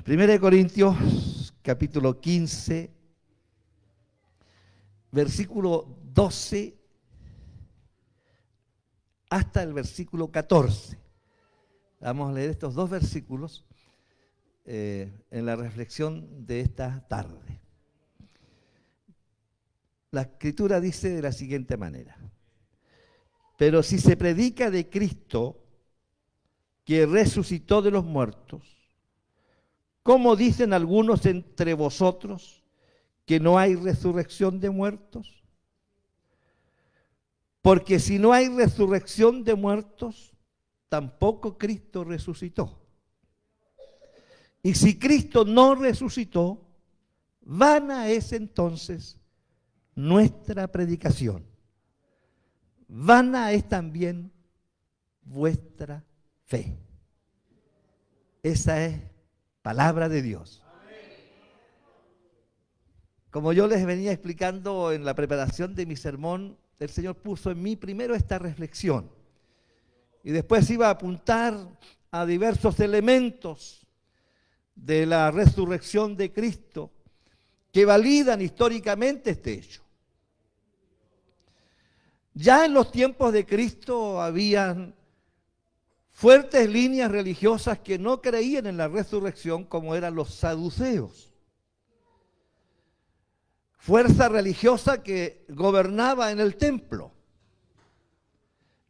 Primera de Corintios, capítulo 15, versículo 12 hasta el versículo 14. Vamos a leer estos dos versículos en la reflexión de esta tarde. La Escritura dice de la siguiente manera: pero si se predica de Cristo que resucitó de los muertos, ¿cómo dicen algunos entre vosotros que no hay resurrección de muertos? Porque si no hay resurrección de muertos, tampoco Cristo resucitó. Y si Cristo no resucitó, vana es entonces nuestra predicación. Vana es también vuestra fe. Esa es palabra de Dios. Como yo les venía explicando en la preparación de mi sermón, el Señor puso en mí primero esta reflexión y después iba a apuntar a diversos elementos de la resurrección de Cristo que validan históricamente este hecho. Ya en los tiempos de Cristo habían fuertes líneas religiosas que no creían en la resurrección, como eran los saduceos. Fuerza religiosa que gobernaba en el templo,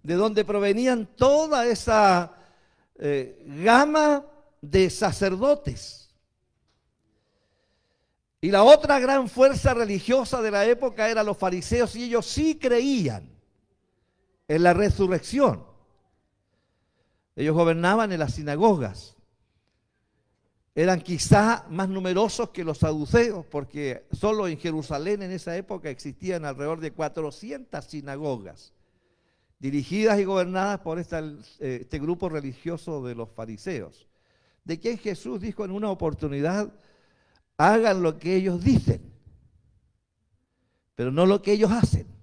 de donde provenían toda esa gama de sacerdotes. Y la otra gran fuerza religiosa de la época eran los fariseos, y ellos sí creían en la resurrección. Ellos gobernaban en las sinagogas. Eran quizá más numerosos que los saduceos, porque solo en Jerusalén en esa época existían alrededor de 400 sinagogas, dirigidas y gobernadas por este grupo religioso de los fariseos, de quien Jesús dijo en una oportunidad: hagan lo que ellos dicen, pero no lo que ellos hacen.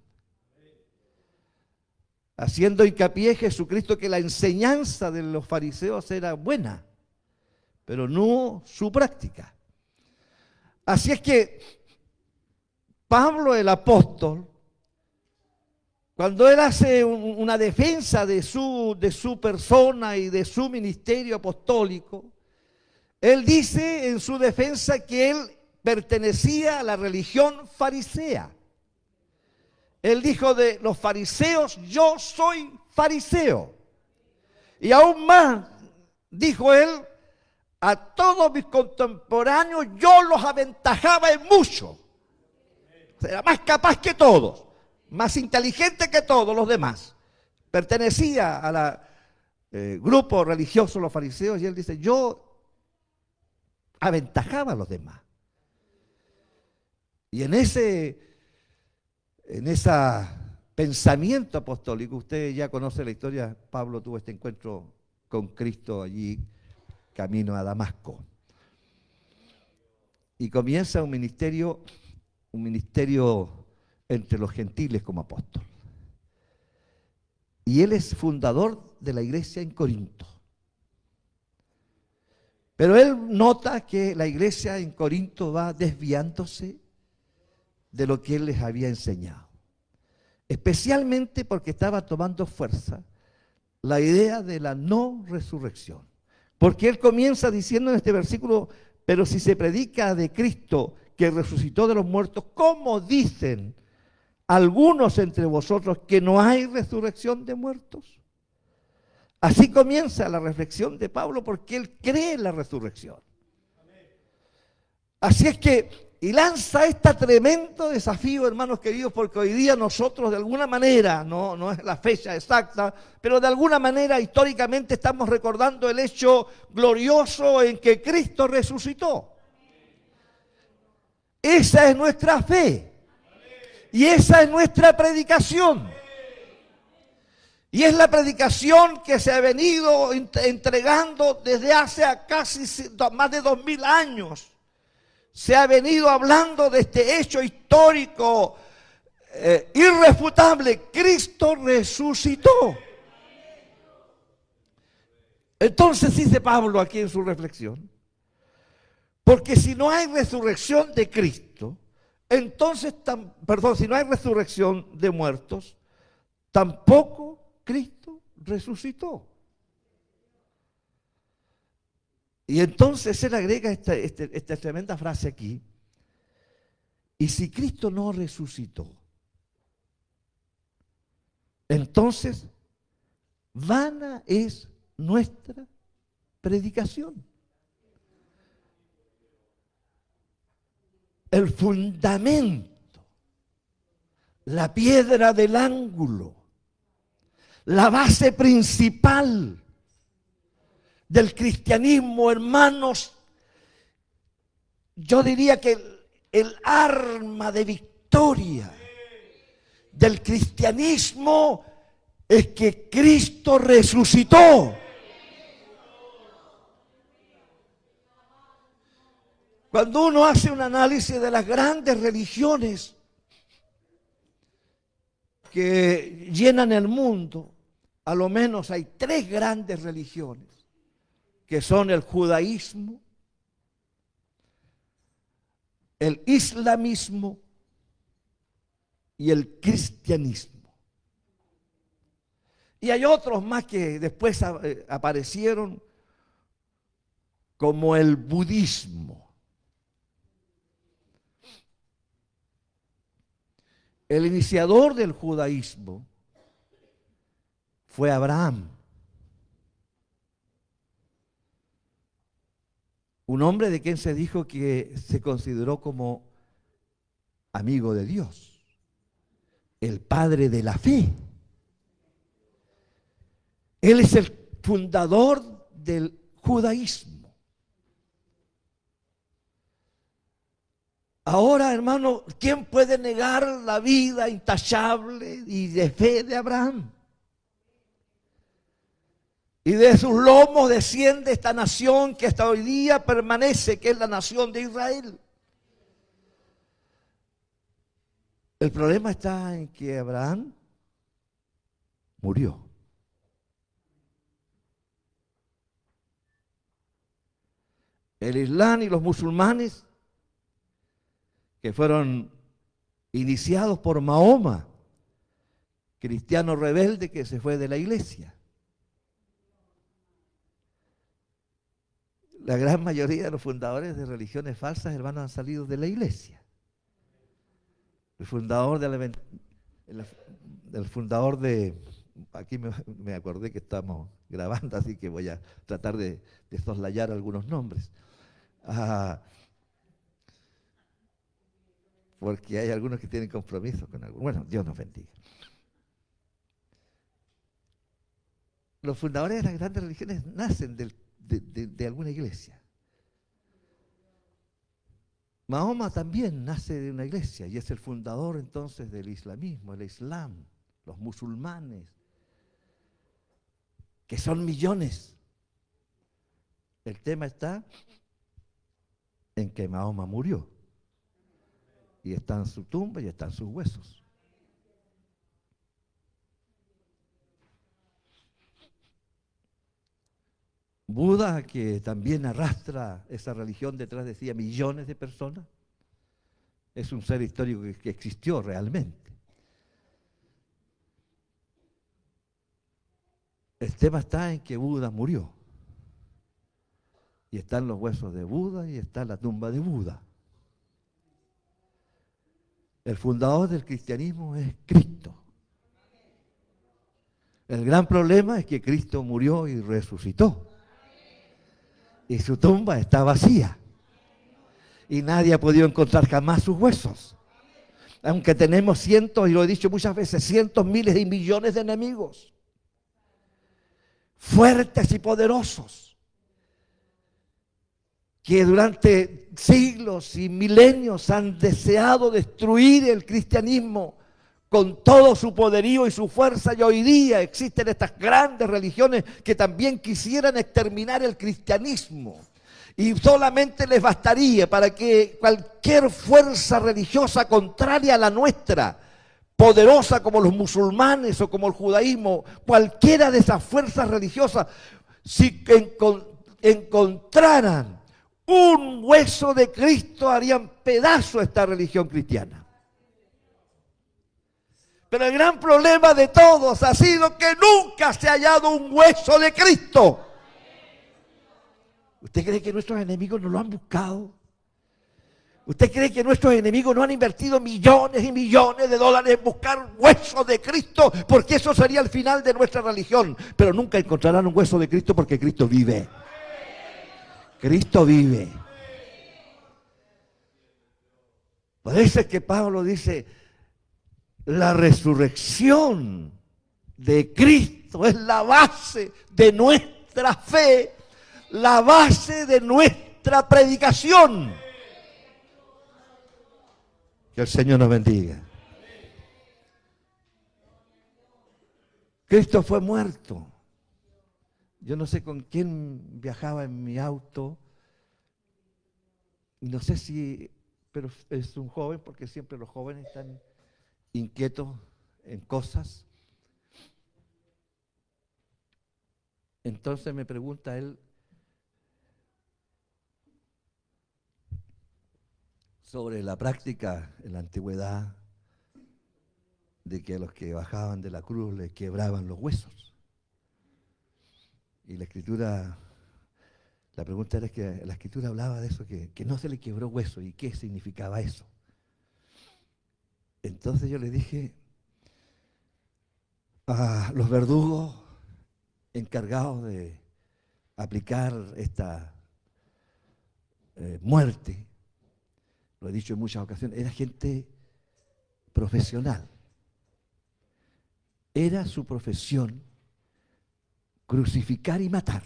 Haciendo hincapié Jesucristo que la enseñanza de los fariseos era buena, pero no su práctica. Así es que Pablo el apóstol, cuando él hace una defensa de su persona y de su ministerio apostólico, él dice en su defensa que él pertenecía a la religión farisea. Él dijo de los fariseos: yo soy fariseo. Y aún más, dijo él, a todos mis contemporáneos yo los aventajaba en mucho. Era más capaz que todos, más inteligente que todos los demás. Pertenecía a la grupo religioso, los fariseos, y él dice: yo aventajaba a los demás. Y en ese pensamiento apostólico, usted ya conoce la historia, Pablo tuvo este encuentro con Cristo allí, camino a Damasco. Y comienza un ministerio entre los gentiles como apóstol. Y él es fundador de la iglesia en Corinto. Pero él nota que la iglesia en Corinto va desviándose de lo que él les había enseñado. Especialmente porque estaba tomando fuerza la idea de la no resurrección. Porque él comienza diciendo en este versículo: pero si se predica de Cristo que resucitó de los muertos, ¿cómo dicen algunos entre vosotros que no hay resurrección de muertos? Así comienza la reflexión de Pablo, porque él cree en la resurrección. Así es que, y lanza este tremendo desafío, hermanos queridos, porque hoy día nosotros de alguna manera, no es la fecha exacta, pero de alguna manera históricamente estamos recordando el hecho glorioso en que Cristo resucitó. Esa es nuestra fe y esa es nuestra predicación. Y es la predicación que se ha venido entregando desde hace casi más de 2000 años. Se ha venido hablando de este hecho histórico irrefutable: Cristo resucitó. Entonces dice Pablo aquí en su reflexión: Porque si no hay resurrección de Cristo, entonces, si no hay resurrección de muertos, tampoco Cristo resucitó. Y entonces él agrega esta tremenda frase aquí. Y si Cristo no resucitó, entonces vana es nuestra predicación. El fundamento, la piedra del ángulo, la base principal del cristianismo, hermanos, yo diría que el arma de victoria del cristianismo es que Cristo resucitó. Cuando uno hace un análisis de las grandes religiones que llenan el mundo, a lo menos hay 3 grandes religiones, que son el judaísmo, el islamismo y el cristianismo. Y hay otros más que después aparecieron, como el budismo. El iniciador del judaísmo fue Abraham. Un hombre de quien se dijo que se consideró como amigo de Dios, el padre de la fe. Él es el fundador del judaísmo. Ahora, hermano, ¿quién puede negar la vida intachable y de fe de Abraham? Y de sus lomos desciende esta nación que hasta hoy día permanece, que es la nación de Israel. El problema está en que Abraham murió. El Islam y los musulmanes, que fueron iniciados por Mahoma, cristiano rebelde que se fue de la iglesia. La gran mayoría de los fundadores de religiones falsas, hermanos, han salido de la iglesia. El fundador aquí me acordé que estamos grabando, así que voy a tratar de soslayar algunos nombres. Porque hay algunos que tienen compromiso con algunos. Bueno, Dios nos bendiga. Los fundadores de las grandes religiones nacen de alguna iglesia. Mahoma también nace de una iglesia y es el fundador entonces del islamismo, el islam, los musulmanes, que son millones. El tema está en que Mahoma murió y está en su tumba y están sus huesos. Buda, que también arrastra esa religión detrás de sí a millones de personas, es un ser histórico que existió realmente. El tema está en que Buda murió. Y están los huesos de Buda y está la tumba de Buda. El fundador del cristianismo es Cristo. El gran problema es que Cristo murió y resucitó. Y su tumba está vacía. Y nadie ha podido encontrar jamás sus huesos. Aunque tenemos cientos, y lo he dicho muchas veces, cientos, miles y millones de enemigos. Fuertes y poderosos. Que durante siglos y milenios han deseado destruir el cristianismo con todo su poderío y su fuerza, y hoy día existen estas grandes religiones que también quisieran exterminar el cristianismo. Y solamente les bastaría para que cualquier fuerza religiosa contraria a la nuestra, poderosa como los musulmanes o como el judaísmo, cualquiera de esas fuerzas religiosas, si encontraran un hueso de Cristo harían pedazo a esta religión cristiana. Pero el gran problema de todos ha sido que nunca se ha hallado un hueso de Cristo. ¿Usted cree que nuestros enemigos no lo han buscado? ¿Usted cree que nuestros enemigos no han invertido millones y millones de dólares en buscar huesos de Cristo? Porque eso sería el final de nuestra religión. Pero nunca encontrarán un hueso de Cristo porque Cristo vive. Cristo vive. Por eso es que Pablo dice, la resurrección de Cristo es la base de nuestra fe, la base de nuestra predicación. Que el Señor nos bendiga. Cristo fue muerto. Yo no sé con quién viajaba en mi auto. No sé si, pero es un joven, porque siempre los jóvenes están inquietos en cosas. Entonces me pregunta él sobre la práctica en la antigüedad de que a los que bajaban de la cruz les quebraban los huesos. Y la escritura, la pregunta era que la escritura hablaba de eso, que no se le quebró hueso, y qué significaba eso. Entonces yo le dije a los verdugos encargados de aplicar esta muerte, lo he dicho en muchas ocasiones, era gente profesional. Era su profesión crucificar y matar.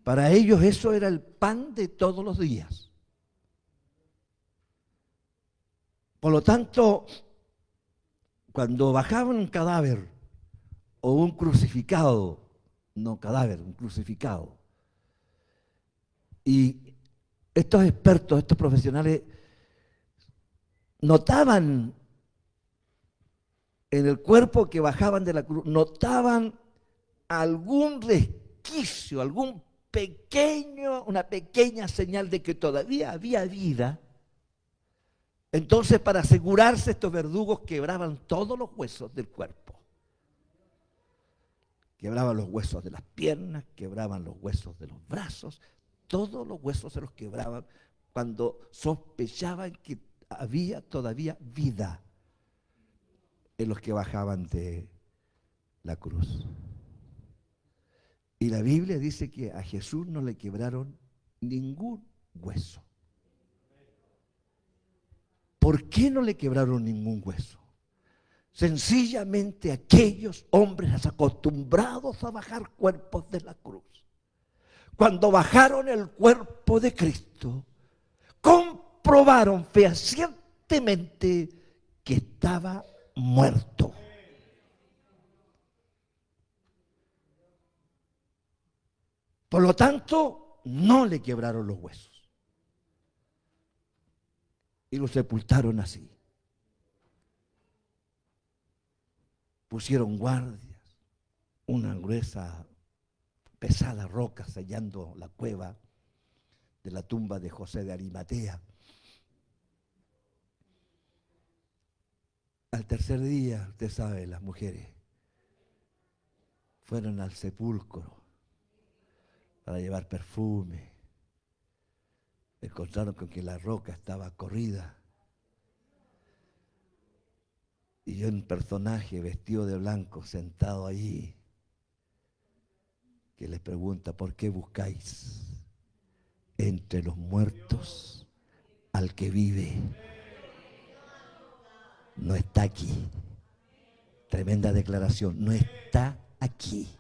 Para ellos eso era el pan de todos los días. Por lo tanto, cuando bajaban un cadáver o un crucificado, no cadáver, un crucificado, y estos expertos, estos profesionales, notaban en el cuerpo que bajaban de la cruz, notaban algún resquicio, una pequeña señal de que todavía había vida. Entonces, para asegurarse, estos verdugos quebraban todos los huesos del cuerpo. Quebraban los huesos de las piernas, quebraban los huesos de los brazos, todos los huesos se los quebraban cuando sospechaban que había todavía vida en los que bajaban de la cruz. Y la Biblia dice que a Jesús no le quebraron ningún hueso. ¿Por qué no le quebraron ningún hueso? Sencillamente aquellos hombres acostumbrados a bajar cuerpos de la cruz, cuando bajaron el cuerpo de Cristo, comprobaron fehacientemente que estaba muerto. Por lo tanto, no le quebraron los huesos. Y lo sepultaron así. Pusieron guardias, una gruesa, pesada roca sellando la cueva de la tumba de José de Arimatea. Al tercer día, usted sabe, las mujeres fueron al sepulcro para llevar perfume. Encontraron con que la roca estaba corrida. Y un personaje vestido de blanco sentado allí, que les pregunta: ¿por qué buscáis entre los muertos al que vive? No está aquí. Tremenda declaración. No está aquí.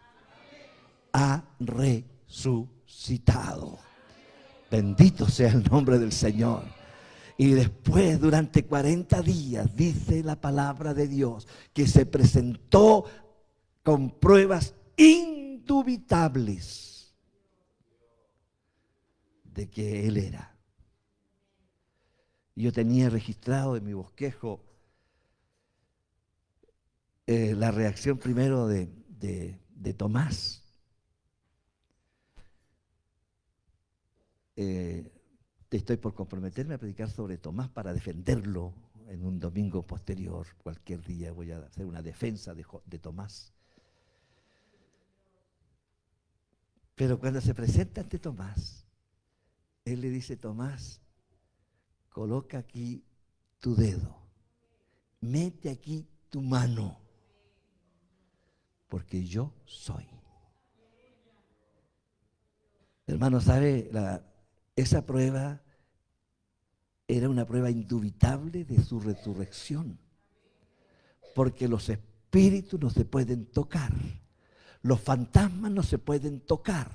Ha resucitado. Bendito sea el nombre del Señor. Y después, durante 40 días, dice la palabra de Dios, que se presentó con pruebas indubitables de que Él era. Yo tenía registrado en mi bosquejo la reacción primero de Tomás. estoy por comprometerme a predicar sobre Tomás para defenderlo en un domingo posterior. Cualquier día voy a hacer una defensa de Tomás. Pero cuando se presenta ante Tomás, él le dice: Tomás, coloca aquí tu dedo, mete aquí tu mano, porque yo soy. Hermano, ¿sabe? Esa prueba era una prueba indubitable de su resurrección, porque los espíritus no se pueden tocar, los fantasmas no se pueden tocar,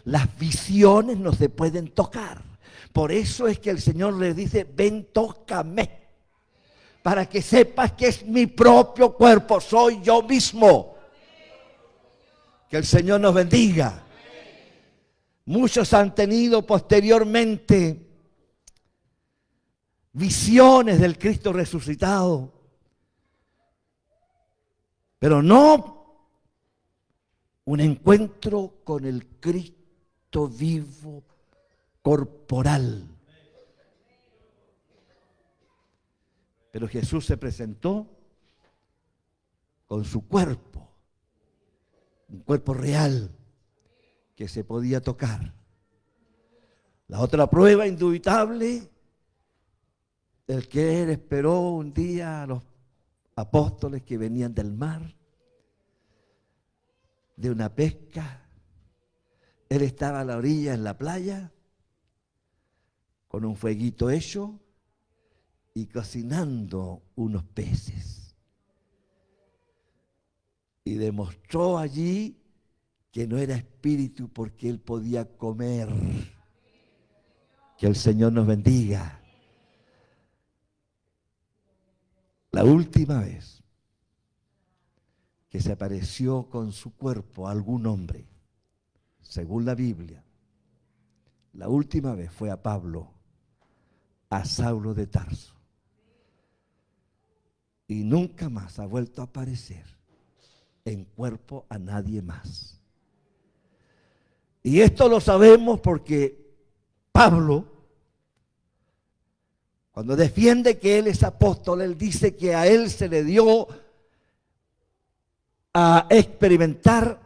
las visiones no se pueden tocar. Por eso es que el Señor le dice: ven, tócame, para que sepas que es mi propio cuerpo, soy yo mismo. Que el Señor nos bendiga. Muchos han tenido posteriormente visiones del Cristo resucitado, pero no un encuentro con el Cristo vivo corporal. Pero Jesús se presentó con su cuerpo, un cuerpo real que se podía tocar. La otra prueba indubitable, el que él esperó un día a los apóstoles que venían del mar, de una pesca. Él estaba a la orilla en la playa, con un fueguito hecho y cocinando unos peces. Y demostró allí que no era espíritu, porque él podía comer. Que el Señor nos bendiga. La última vez que se apareció con su cuerpo a algún hombre, según la Biblia, la última vez fue a Pablo, a Saulo de Tarso. Y nunca más ha vuelto a aparecer en cuerpo a nadie más. Y esto lo sabemos porque Pablo, cuando defiende que él es apóstol, él dice que a él se le dio a experimentar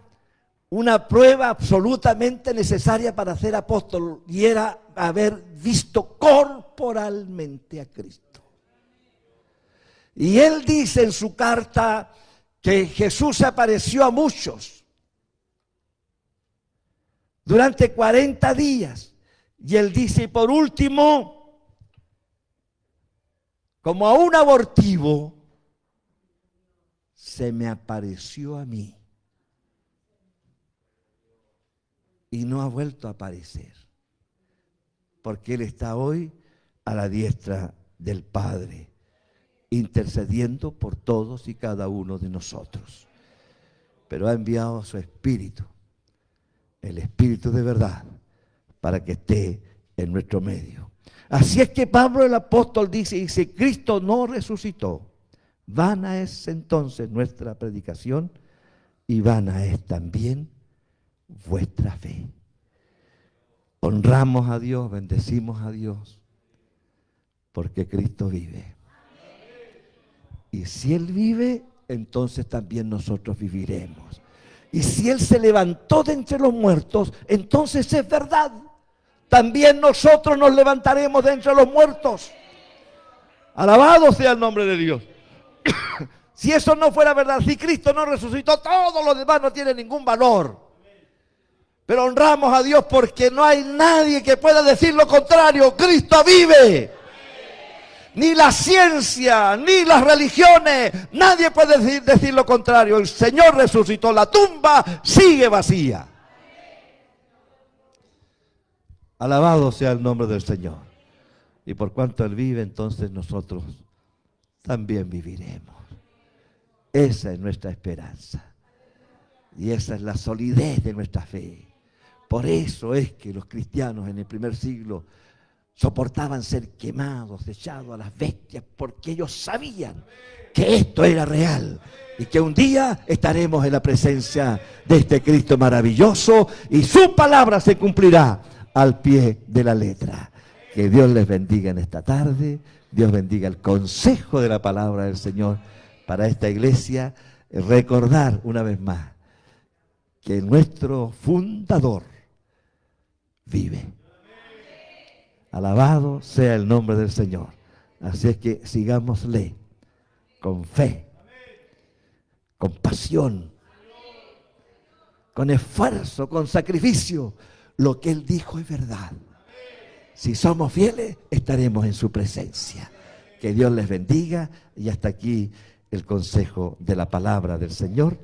una prueba absolutamente necesaria para ser apóstol, y era haber visto corporalmente a Cristo. Y él dice en su carta que Jesús se apareció a muchos durante 40 días. Y él dice: y por último, como a un abortivo, se me apareció a mí. Y no ha vuelto a aparecer, porque Él está hoy a la diestra del Padre, intercediendo por todos y cada uno de nosotros. Pero ha enviado a su Espíritu, el Espíritu de verdad, para que esté en nuestro medio. Así es que Pablo el apóstol dice: y si Cristo no resucitó, vana es entonces nuestra predicación, y vana es también vuestra fe. Honramos a Dios, bendecimos a Dios, porque Cristo vive. Y si Él vive, entonces también nosotros viviremos. Y si Él se levantó de entre los muertos, entonces es verdad, también nosotros nos levantaremos de entre los muertos. Alabado sea el nombre de Dios. Si eso no fuera verdad, si Cristo no resucitó, todo lo demás no tiene ningún valor. Pero honramos a Dios porque no hay nadie que pueda decir lo contrario. Cristo vive. Ni la ciencia, ni las religiones, nadie puede decir lo contrario. El Señor resucitó, la tumba sigue vacía. Alabado sea el nombre del Señor. Y por cuanto Él vive, entonces nosotros también viviremos. Esa es nuestra esperanza. Y esa es la solidez de nuestra fe. Por eso es que los cristianos en el primer siglo soportaban ser quemados, echados a las bestias, porque ellos sabían que esto era real y que un día estaremos en la presencia de este Cristo maravilloso y su palabra se cumplirá. al pie de la letra. Que Dios les bendiga en esta tarde. Dios bendiga el consejo de la palabra del Señor para esta iglesia. Recordar una vez más que nuestro fundador vive. Alabado sea el nombre del Señor. Así es que sigámosle con fe, con pasión, con esfuerzo, con sacrificio. Lo que Él dijo es verdad. Si somos fieles, estaremos en su presencia. Que Dios les bendiga. Y hasta aquí el consejo de la palabra del Señor.